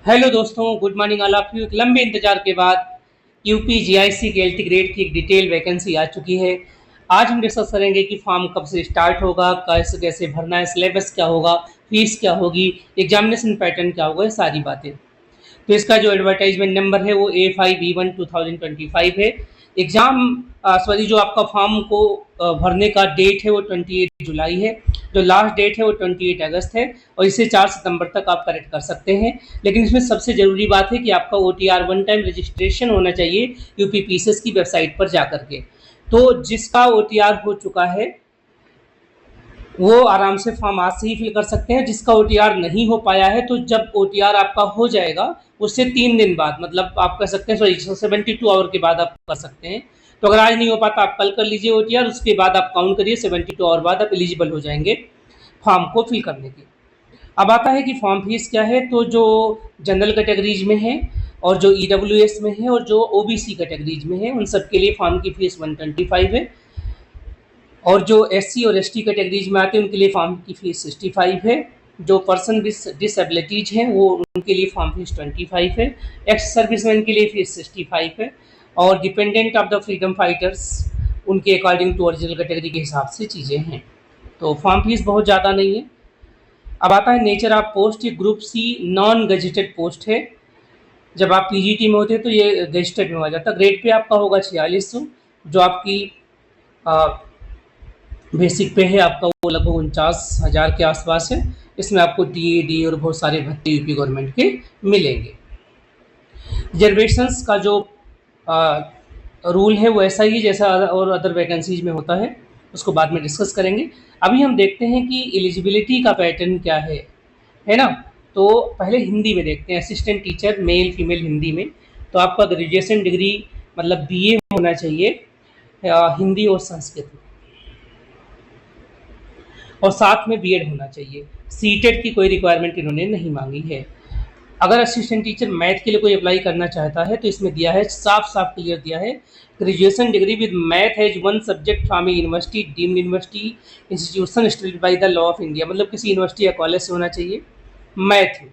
Hello दोस्तों, good morning all of you. एक लंबे इंतजार के बाद यूपी जीआईसी के एलटी ग्रेड की एक डिटेल वैकेंसी आ चुकी है। आज हम डिस्कस करेंगे कि फॉर्म कब से स्टार्ट होगा, कैसे कैसे भरना है, सिलेबस क्या होगा, फीस क्या होगी, एग्जामिनेशन पैटर्न क्या होगा, ये सारी बातें। तो इसका जो एडवर्टाइजमेंट नंबर है वो A5B1 2025 है। एग्जाम सॉरी, जो आपका फॉर्म को भरने का डेट है वो 28 जुलाई है। जो लास्ट डेट है वो 28 अगस्त है, और इसे 4 सितंबर तक आप करेक्ट कर सकते हैं। लेकिन इसमें सबसे ज़रूरी बात है कि आपका OTR वन टाइम रजिस्ट्रेशन होना चाहिए UPPSS की वेबसाइट पर जा करके। तो जिसका OTR हो चुका है वो आराम से फॉर्म आज से ही फिल कर सकते हैं। जिसका OTR नहीं हो पाया है, तो जब OTR आपका हो जाएगा उससे 3 दिन बाद, मतलब आप कह सकते हैं सॉरी 72 आवर के बाद आप कर सकते हैं। तो अगर आज नहीं हो पाता आप कल कर लीजिए OTR, उसके बाद आप काउंट करिए 72 आवर बाद आप एलिजिबल हो जाएंगे फॉर्म को फिल करने के। अब आता है कि फॉर्म फीस क्या है। तो जो जनरल कैटेगरीज में है और जो EWS में है और जो OBC कैटेगरीज में है, उन सब के लिए फॉर्म की फीस 125 है। और जो SC और ST कैटेगरीज में आते हैं उनके लिए फॉर्म की फीस 65 है। जो पर्सन विद डिसएबिलिटीज हैं वो उनके लिए फॉर्म फीस 25 है। एक्स सर्विसमैन के लिए फीस 65 है। और dependent of the freedom fighters उनके अकॉर्डिंग टू ओरिजिनल कैटेगरी के हिसाब से चीज़ें हैं। तो फॉर्म फीस बहुत ज़्यादा नहीं है। अब आता है नेचर ऑफ पोस्ट। ये group C non gazetted post है। जब आप PGT में होते हैं तो ये गजेटेड में हो जाता है। ग्रेड पे आपका होगा 4600, जो आपकी बेसिक पे है आपका वो लगभग 49,000 के आसपास है। इसमें आपको DAD और बहुत सारे भत्ते यूपी गवर्नमेंट के मिलेंगे। रिजर्वेशंस का जो रूल है वो ऐसा ही जैसा और अदर वैकेंसीज में होता है, उसको बाद में डिस्कस करेंगे। अभी हम देखते हैं कि एलिजिबिलिटी का पैटर्न क्या है ना। तो पहले हिंदी में देखते हैं। Assistant teacher male female Hindi में, तो आपका ग्रेजुएशन डिग्री मतलब BA होना चाहिए हिंदी और संस्कृत में, और साथ में B.Ed होना चाहिए। सीटेट की कोई रिक्वायरमेंट इन्होंने नहीं मांगी है। अगर असिस्टेंट टीचर मैथ के लिए कोई अप्लाई करना चाहता है तो इसमें दिया है, साफ साफ क्लियर दिया है, graduation degree with math has one subject from A university deemed university institution stabled by the law of India, मतलब किसी यूनिवर्सिटी या कॉलेज से होना चाहिए मैथ में।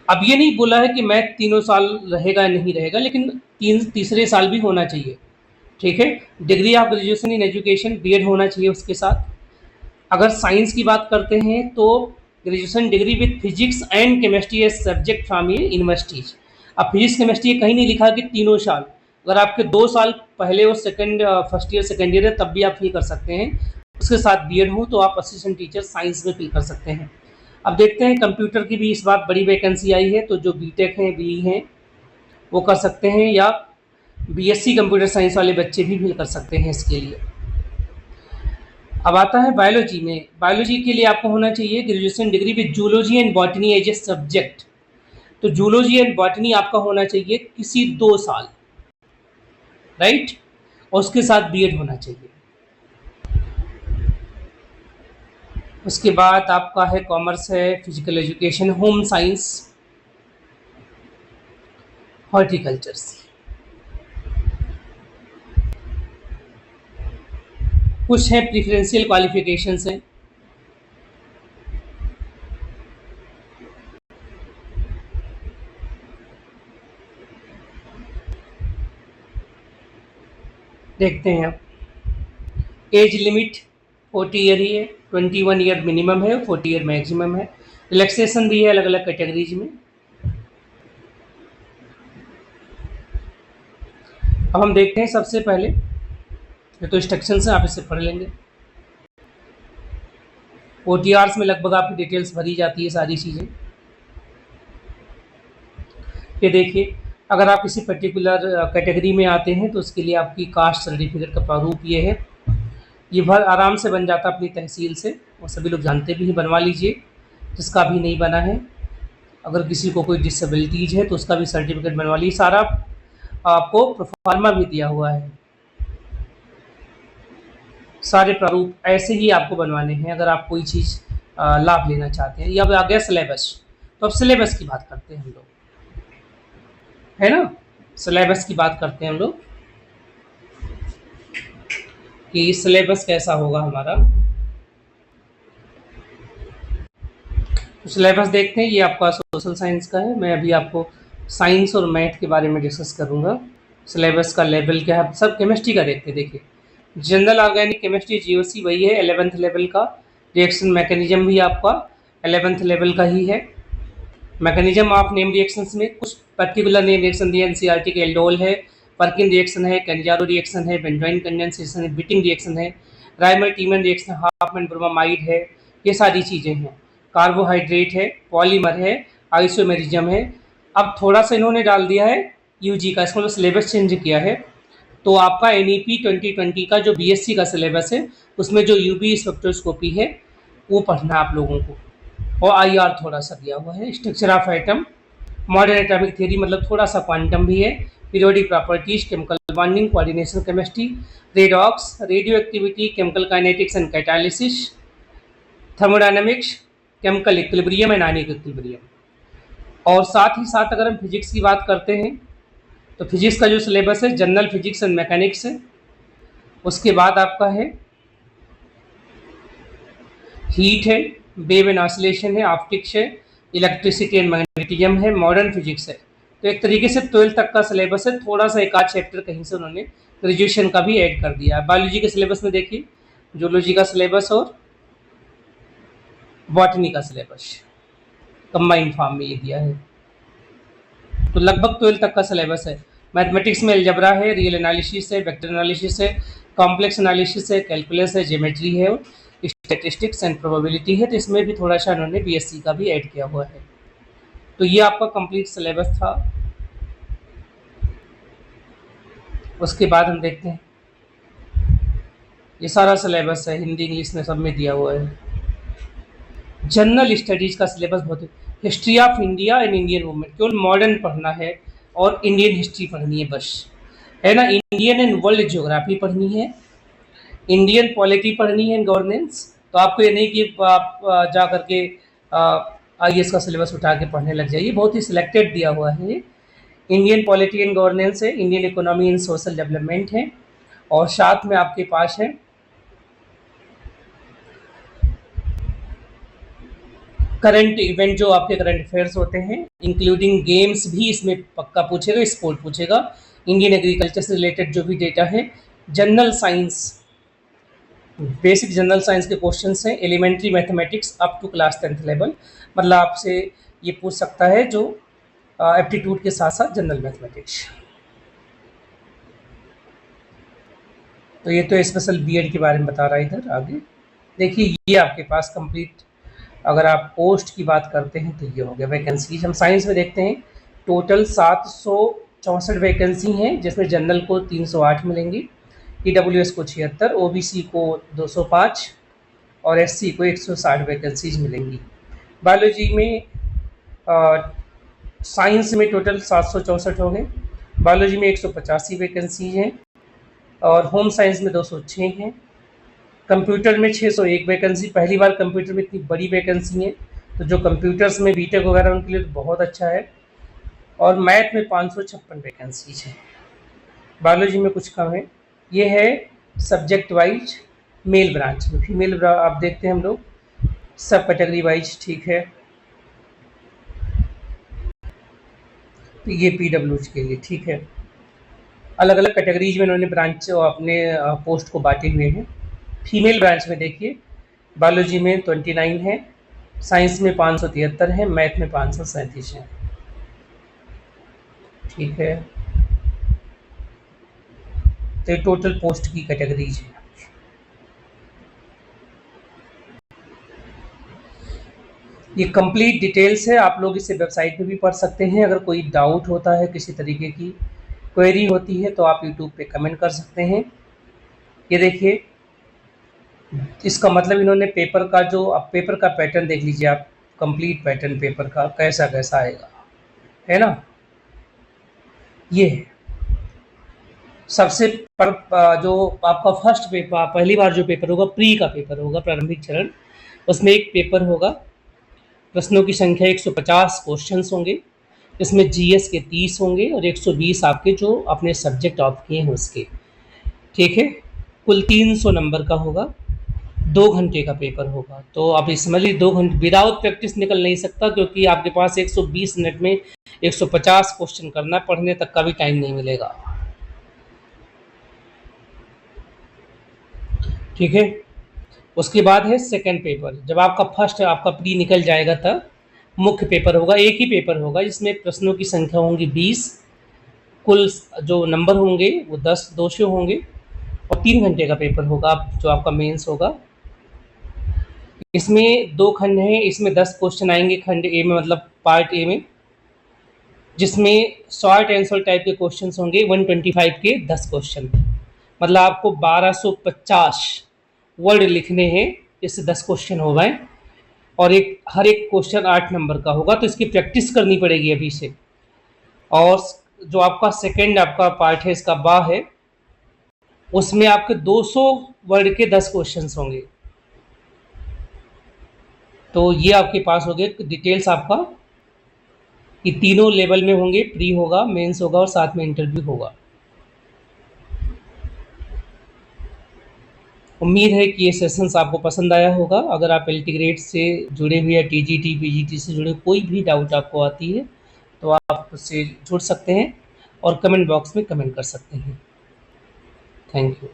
अब ये नहीं बोला है कि मैथ तीनों साल रहेगा या नहीं रहेगा, लेकिन तीसरे साल भी होना चाहिए। ठीक है। Degree of graduation in education B.Ed होना चाहिए उसके साथ। अगर साइंस की बात करते हैं तो graduation degree with physics and chemistry as subject from ये यूनिवर्सिटीज। अब फिजिक्स केमिस्ट्री कहीं नहीं लिखा कि तीनों साल। अगर आपके 2 साल पहले और second first year second year है तब भी आप फिल कर सकते हैं। उसके साथ B.Ed हो तो आप असिस्टेंट टीचर साइंस में फिल कर सकते हैं। अब देखते हैं कंप्यूटर की भी इस बार बड़ी वैकेंसी आई है, तो जो BTech हैं BE हैं वो कर सकते हैं, या BSc कंप्यूटर साइंस वाले बच्चे भी फिल कर सकते हैं इसके लिए। अब आता है बायोलॉजी में। बायोलॉजी के लिए आपको होना चाहिए graduation degree with zoology and botany as a subject. तो जूलॉजी एंड बॉटनी आपका होना चाहिए किसी 2 साल, राइट, और उसके साथ B.Ed होना चाहिए। उसके बाद आपका है कॉमर्स है, physical education, home science, horticultures. कुछ है प्रिफरेंशियल क्वालिफिकेशंस हैं। देखते हैं अब। एज लिमिट 40 ईयर ही है, 21 ईयर मिनिमम है, 40 ईयर मैक्सिमम है। रिलैक्सेशन भी है अलग अलग कैटेगरीज में। अब हम देखते हैं सबसे पहले, ये तो इंस्ट्रक्शन है, आप इसे पढ़ लेंगे। OTRs में लगभग आपकी डिटेल्स भरी जाती है सारी चीज़ें। ये देखिए, अगर आप किसी पर्टिकुलर कैटेगरी में आते हैं तो उसके लिए आपकी कास्ट सर्टिफिकेट का प्रारूप ये है। ये भर आराम से बन जाता है अपनी तहसील से, और सभी लोग जानते भी हैं, बनवा लीजिए जिसका भी नहीं बना है। अगर किसी को कोई डिसेबिलिटीज है तो उसका भी सर्टिफिकेट बनवा लीजिए। सारा आपको प्रोफार्मा भी दिया हुआ है। सारे प्रारूप ऐसे ही आपको बनवाने हैं अगर आप कोई चीज़ लाभ लेना चाहते हैं। या अब आ गया सिलेबस। तो अब सिलेबस की बात करते हैं हम लोग, है ना। सिलेबस की बात करते हैं हम लोग कि सिलेबस कैसा होगा हमारा। तो सिलेबस देखते हैं, ये आपका सोशल साइंस का है। मैं अभी आपको साइंस और मैथ के बारे में डिस्कस करूँगा। सिलेबस का लेवल क्या है, सब केमिस्ट्री का देखते हैं। देखिए, जनरल ऑर्गेनिक केमिस्ट्री जीओसी वही है 11th लेवल का। रिएक्शन मैकेनिज्म भी आपका 11th लेवल का ही है। मैकेनिज्म ऑफ नेम रिएक्शंस में कुछ पर्टिकुलर नेम रिएक्शन दिए, एनसीईआरटी के एल्डोल है, पर्किन रिएक्शन है, कैंजारो रिएक्शन है, बेंजोइन कंडेंसेशन है, बिटिंग रिएक्शन है, राइमर टीमन रिएक्शन, हाफमैन ब्रोमामाइड है, ये सारी चीज़ें हैं। कार्बोहाइड्रेट है, पॉलीमर है, आइसोमेरिज्म है। अब थोड़ा सा इन्होंने डाल दिया है यूजी का, इसको सिलेबस चेंज किया है। तो आपका एनईपी 2020 का जो बीएससी का सिलेबस है, उसमें जो यूवी स्पेक्ट्रोस्कोपी है वो पढ़ना है आप लोगों को। और आईआर थोड़ा सा दिया हुआ है, structure of atom, modern atomic theory मतलब थोड़ा सा क्वांटम भी है, periodic properties, chemical bonding, coordination chemistry, redox, radio activity, chemical kinetics and catalysis, thermodynamics, chemical equilibrium and ionic equilibrium. और साथ ही साथ अगर हम फिजिक्स की बात करते हैं तो फिजिक्स का जो सिलेबस है जनरल फिजिक्स एंड मैकेनिक्स है। उसके बाद आपका है हीट है, वेव एंड ऑसिलेशन है, ऑप्टिक्स है, इलेक्ट्रिसिटी एंड मैग्नेटिज्म है, मॉडर्न फिजिक्स है। तो एक तरीके से 12th तक का सिलेबस है। थोड़ा सा एक आध चैप्टर कहीं से उन्होंने ग्रेजुएशन का भी ऐड कर दिया है। बायोलॉजी के सिलेबस में देखिए, जूलॉजी का सिलेबस और बॉटनी का सिलेबस कंबाइंड फॉर्म में ये दिया है। तो लगभग 12th तक का सिलेबस है। मैथमेटिक्स में अलजबरा है, रियल एनालिसिस है, वेक्टर एनालिसिस है, कॉम्प्लेक्स एनालिसिस है, कैलकुलस है, ज्योमेट्री है, स्टैटिस्टिक्स एंड प्रोबेबिलिटी है। तो इसमें भी थोड़ा सा उन्होंने बीएससी का भी ऐड किया हुआ है। तो ये आपका कंप्लीट सिलेबस था। उसके बाद हम देखते हैं, ये सारा सिलेबस है, हिंदी इंग्लिश में सब में दिया हुआ है। जनरल स्टडीज़ का सिलेबस बहुत है। History of India and Indian movement, केवल मॉडर्न पढ़ना है और इंडियन हिस्ट्री पढ़नी है बस, है ना। इंडियन एंड वर्ल्ड ज्योग्राफी पढ़नी है, इंडियन पॉलिटी पढ़नी है, गवर्नेंस। तो आपको ये नहीं कि आप जा करके आईएएस का सिलेबस उठा के पढ़ने लग जाइए, बहुत ही सिलेक्टेड दिया हुआ है। इंडियन पॉलिटी एंड गवर्नेंस है, Indian economy and social development है, और साथ में आपके पास है करंट इवेंट, जो आपके करंट अफेयर्स होते हैं, इंक्लूडिंग गेम्स भी इसमें पक्का पूछेगा, स्पोर्ट पूछेगा, इंडियन एग्रीकल्चर से रिलेटेड जो भी डेटा है, general science, basic general science के क्वेश्चंस हैं, elementary mathematics up to class 10th level, मतलब आपसे ये पूछ सकता है जो एप्टीट्यूड के साथ साथ जनरल मैथमेटिक्स। तो ये तो स्पेशल बीएड के बारे में बता रहा है। इधर आगे देखिए, ये आपके पास कंप्लीट, अगर आप पोस्ट की बात करते हैं तो ये हो गया वैकेंसीज। हम साइंस में देखते हैं, टोटल 764 वैकेंसी हैं, जिसमें जनरल को 308 मिलेंगी, ईडब्ल्यूएस को 76, ओबीसी को 205 और एससी को 160 वैकेंसीज मिलेंगी। बायोलॉजी में साइंस में टोटल 764 हो गए, बायोलॉजी में 185 वैकेंसी हैं, और होम साइंस में 206 हैं, कंप्यूटर में 601 वैकेंसी। पहली बार कंप्यूटर में इतनी बड़ी वैकेंसी है, तो जो कंप्यूटर्स में बीटेक वगैरह उनके लिए तो बहुत अच्छा है। और मैथ में 556 वैकेंसीज है, बायोलॉजी में कुछ कम है। ये है सब्जेक्ट वाइज, मेल ब्रांच में। फीमेल आप देखते हैं हम लोग सब कैटेगरी वाइज, ठीक है। तो ये पीडब्ल्यूज के लिए, ठीक है। अलग अलग कैटेगरीज में उन्होंने ब्रांच अपने पोस्ट को बांटे हुए हैं। फीमेल ब्रांच में देखिए, बायोलॉजी में 29 है, साइंस में 573 है, मैथ में 537 है, ठीक है। तो टोटल पोस्ट की कैटेगरीज है। ये कंप्लीट डिटेल्स है, आप लोग इसे वेबसाइट पे भी पढ़ सकते हैं। अगर कोई डाउट होता है, किसी तरीके की क्वेरी होती है, तो आप यूट्यूब पे कमेंट कर सकते हैं। ये देखिए, इसका मतलब इन्होंने पेपर का जो, अब पेपर का पैटर्न देख लीजिए आप, कंप्लीट पैटर्न पेपर का कैसा कैसा आएगा, है ना। ये है सबसे जो आपका फर्स्ट पेपर, पहली बार जो पेपर होगा, प्री का पेपर होगा, प्रारंभिक चरण, उसमें एक पेपर होगा, प्रश्नों की संख्या 150 क्वेश्चंस होंगे, इसमें जीएस के 30 होंगे और 120 आपके जो अपने सब्जेक्ट ऑफ किए हैं उसके, ठीक है। कुल 300 नंबर का होगा। 2 घंटे का पेपर होगा। तो आप ये समझ लीजिए 2 घंटे विदाउट प्रैक्टिस निकल नहीं सकता, क्योंकि आपके पास 120 मिनट में 150 क्वेश्चन करना है, पढ़ने तक का भी टाइम नहीं मिलेगा। ठीक है। उसके बाद है सेकंड पेपर। जब आपका फर्स्ट आपका प्री निकल जाएगा तब मुख्य पेपर होगा। एक ही पेपर होगा जिसमें प्रश्नों की संख्या होंगी 20, कुल जो नंबर होंगे वो 10 200 होंगे, और 3 घंटे का पेपर होगा जो आपका मेंस होगा। इसमें 2 खंड हैं, इसमें 10 क्वेश्चन आएंगे खंड ए में, मतलब पार्ट ए में, जिसमें शॉर्ट आंसर टाइप के क्वेश्चंस होंगे 125 के 10 क्वेश्चन। मतलब आपको 1250 वर्ड लिखने हैं, इससे 10 क्वेश्चन हो गए, और हर एक क्वेश्चन 8 नंबर का होगा, तो इसकी प्रैक्टिस करनी पड़ेगी अभी से। और जो आपका सेकंड आपका पार्ट है इसका बा है, उसमें आपके 200 वर्ड के 10 क्वेश्चंस होंगे। तो ये आपके पास हो गए डिटेल्स आपका, ये तीनों लेवल में होंगे, प्री होगा, मेंस होगा और साथ में इंटरव्यू होगा। उम्मीद है कि ये सेशंस आपको पसंद आया होगा। अगर आप एल्टीग्रेड से जुड़े हुए या टीजीटी पीजीटी से जुड़े कोई भी डाउट आपको आती है तो आप उससे जुड़ सकते हैं और कमेंट बॉक्स में कमेंट कर सकते हैं। Thank you.